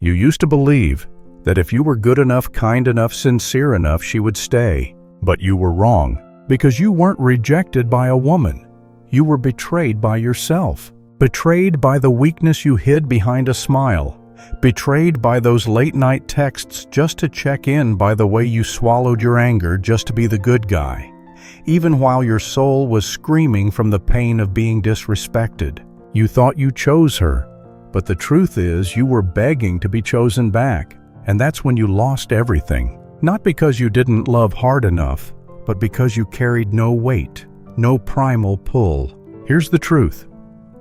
You used to believe that if you were good enough, kind enough, sincere enough, she would stay. But you were wrong, because you weren't rejected by a woman. You were betrayed by yourself. Betrayed by the weakness you hid behind a smile. Betrayed by those late-night texts just to check in, by the way you swallowed your anger just to be the good guy. Even while your soul was screaming from the pain of being disrespected. You thought you chose her, but the truth is you were begging to be chosen back. And that's when you lost everything. Not because you didn't love hard enough, but because you carried no weight, no primal pull. Here's the truth.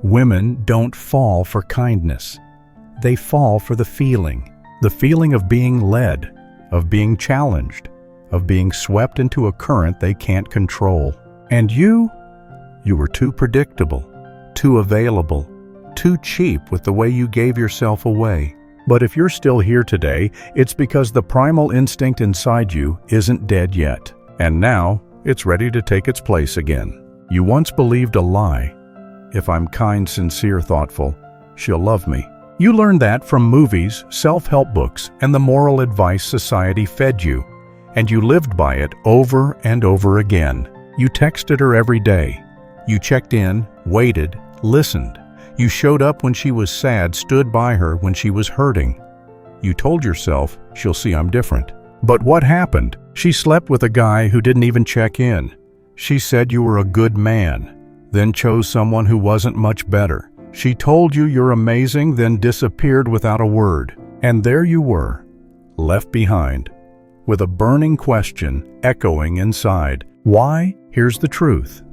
Women don't fall for kindness. They fall for the feeling of being led, of being challenged, of being swept into a current they can't control. And you were too predictable, too available, too cheap with the way you gave yourself away. But if you're still here today, it's because the primal instinct inside you isn't dead yet. And now, it's ready to take its place again. You once believed a lie. If I'm kind, sincere, thoughtful, she'll love me. You learned that from movies, self-help books, and the moral advice society fed you. And you lived by it over and over again. You texted her every day. You checked in, waited, listened. You showed up when she was sad, stood by her when she was hurting. You told yourself, she'll see I'm different. But what happened? She slept with a guy who didn't even check in. She said you were a good man, then chose someone who wasn't much better. She told you you're amazing, then disappeared without a word. And there you were, left behind, with a burning question echoing inside. Why? Here's the truth.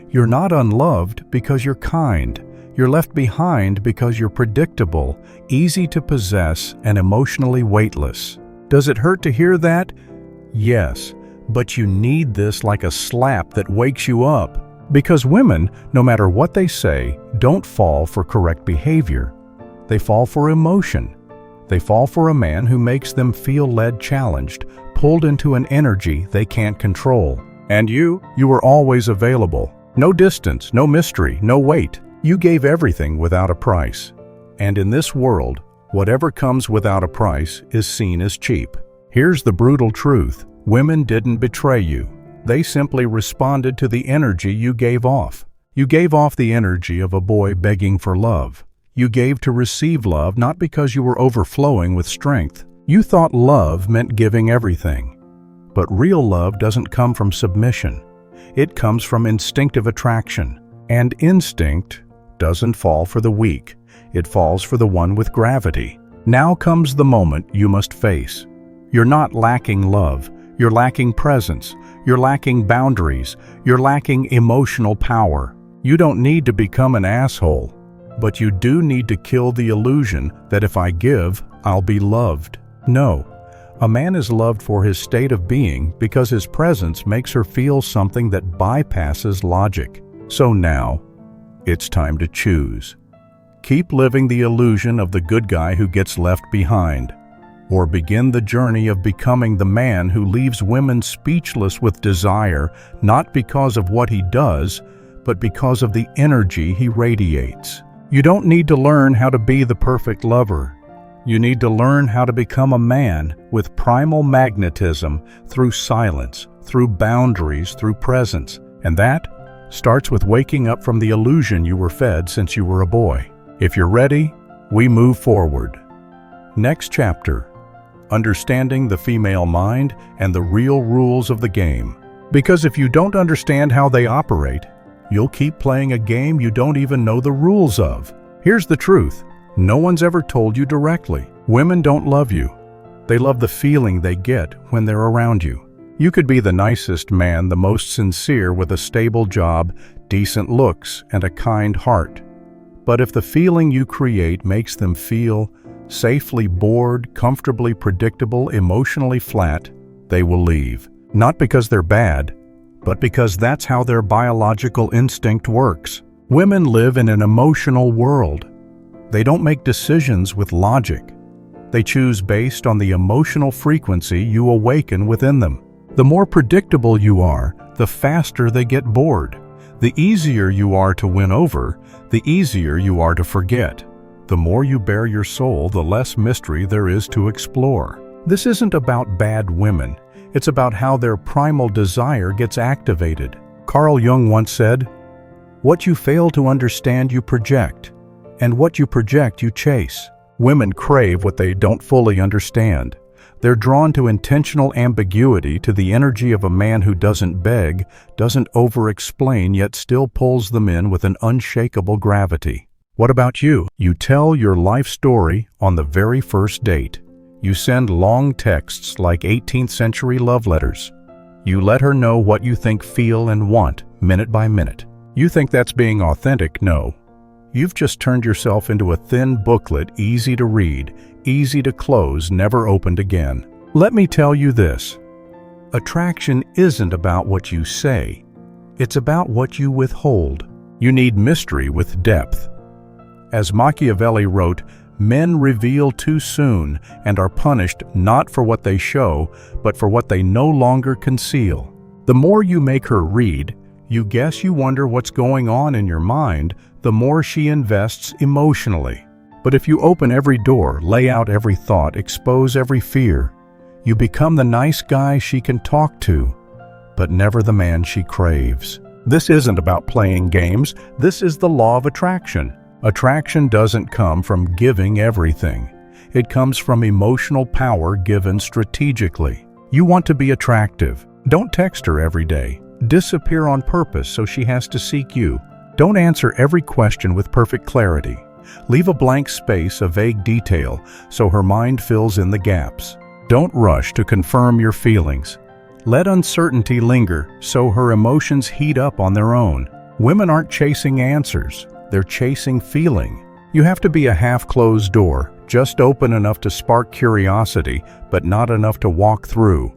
You're not unloved because you're kind. You're left behind because you're predictable, easy to possess, and emotionally weightless. Does it hurt to hear that? Yes, but you need this like a slap that wakes you up. Because women, no matter what they say, don't fall for correct behavior. They fall for emotion. They fall for a man who makes them feel led, challenged, pulled into an energy they can't control. And you were always available. No distance, no mystery, no wait. You gave everything without a price. And in this world, whatever comes without a price is seen as cheap. Here's the brutal truth. Women didn't betray you. They simply responded to the energy you gave off. You gave off the energy of a boy begging for love. You gave to receive love not because you were overflowing with strength. You thought love meant giving everything. But real love doesn't come from submission. It comes from instinctive attraction. And instinct doesn't fall for the weak. It falls for the one with gravity. Now comes the moment you must face. You're not lacking love. You're lacking presence. You're lacking boundaries. You're lacking emotional power. You don't need to become an asshole, but you do need to kill the illusion that if I give, I'll be loved. No. A man is loved for his state of being because his presence makes her feel something that bypasses logic. So now, it's time to choose. Keep living the illusion of the good guy who gets left behind, or begin the journey of becoming the man who leaves women speechless with desire, not because of what he does, but because of the energy he radiates. You don't need to learn how to be the perfect lover. You need to learn how to become a man with primal magnetism through silence, through boundaries, through presence. And that starts with waking up from the illusion you were fed since you were a boy. If you're ready, we move forward. Next chapter. Understanding the female mind and the real rules of the game. Because if you don't understand how they operate, you'll keep playing a game you don't even know the rules of. Here's the truth. No one's ever told you directly. Women don't love you. They love the feeling they get when they're around you. You could be the nicest man, the most sincere with a stable job, decent looks, and a kind heart. But if the feeling you create makes them feel safely bored, comfortably predictable, emotionally flat, they will leave. Not because they're bad, but because that's how their biological instinct works. Women live in an emotional world. They don't make decisions with logic. They choose based on the emotional frequency you awaken within them. The more predictable you are, the faster they get bored. The easier you are to win over, the easier you are to forget. The more you bare your soul, the less mystery there is to explore. This isn't about bad women. It's about how their primal desire gets activated. Carl Jung once said, "What you fail to understand, you project, and what you project, you chase." Women crave what they don't fully understand. They're drawn to intentional ambiguity, to the energy of a man who doesn't beg, doesn't over-explain, yet still pulls them in with an unshakable gravity. What about you? You tell your life story on the very first date. You send long texts like 18th century love letters. You let her know what you think, feel, and want, minute by minute. You think that's being authentic? No. You've just turned yourself into a thin booklet, easy to read, easy to close, never opened again. Let me tell you this. Attraction isn't about what you say. It's about what you withhold. You need mystery with depth. As Machiavelli wrote, men reveal too soon and are punished not for what they show, but for what they no longer conceal. The more you make her read, you guess, you wonder what's going on in your mind, the more she invests emotionally. But if you open every door, lay out every thought, expose every fear, you become the nice guy she can talk to, but never the man she craves. This isn't about playing games. This is the law of attraction. Attraction doesn't come from giving everything. It comes from emotional power given strategically. You want to be attractive. Don't text her every day. Disappear on purpose so she has to seek you. Don't answer every question with perfect clarity. Leave a blank space, a vague detail, so her mind fills in the gaps. Don't rush to confirm your feelings. Let uncertainty linger so her emotions heat up on their own. Women aren't chasing answers. They're chasing feeling. You have to be a half-closed door, just open enough to spark curiosity, but not enough to walk through.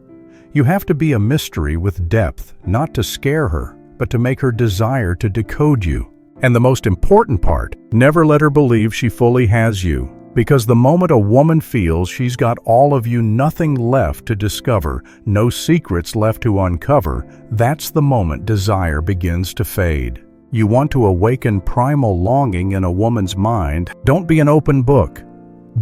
You have to be a mystery with depth, not to scare her, but to make her desire to decode you. And the most important part, never let her believe she fully has you. Because the moment a woman feels she's got all of you, nothing left to discover, no secrets left to uncover, that's the moment desire begins to fade. You want to awaken primal longing in a woman's mind. Don't be an open book.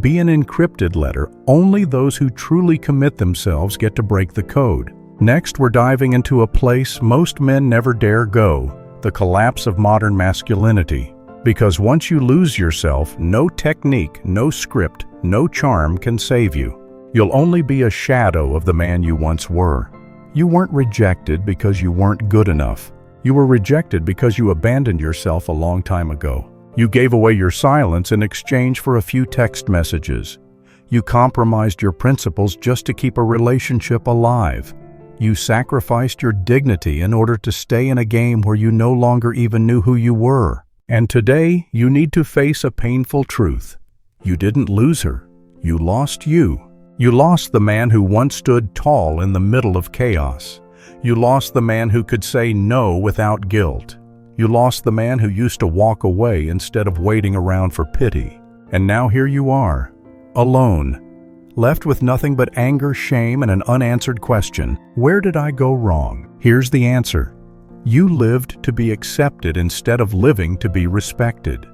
Be an encrypted letter. Only those who truly commit themselves get to break the code. Next, we're diving into a place most men never dare go, the collapse of modern masculinity. Because once you lose yourself, no technique, no script, no charm can save you. You'll only be a shadow of the man you once were. You weren't rejected because you weren't good enough. You were rejected because you abandoned yourself a long time ago. You gave away your silence in exchange for a few text messages. You compromised your principles just to keep a relationship alive. You sacrificed your dignity in order to stay in a game where you no longer even knew who you were. And today, you need to face a painful truth. You didn't lose her. You lost you. You lost the man who once stood tall in the middle of chaos. You lost the man who could say no without guilt. You lost the man who used to walk away instead of waiting around for pity. And now here you are, alone, left with nothing but anger, shame, and an unanswered question. Where did I go wrong? Here's the answer. You lived to be accepted instead of living to be respected.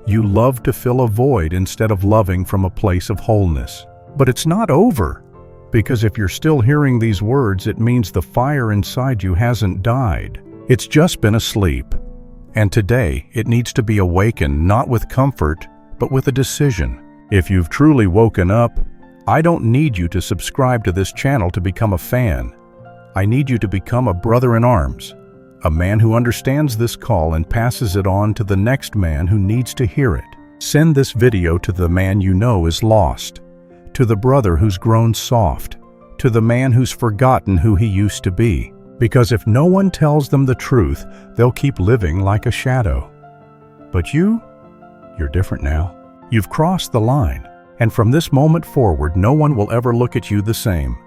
You loved to fill a void instead of loving from a place of wholeness. But it's not over, because if you're still hearing these words, it means the fire inside you hasn't died. It's just been asleep. And today, it needs to be awakened, not with comfort, but with a decision. If you've truly woken up, I don't need you to subscribe to this channel to become a fan. I need you to become a brother in arms. A man who understands this call and passes it on to the next man who needs to hear it. Send this video to the man you know is lost, to the brother who's grown soft, to the man who's forgotten who he used to be. Because if no one tells them the truth, they'll keep living like a shadow. But you're different now. You've crossed the line, and from this moment forward, no one will ever look at you the same.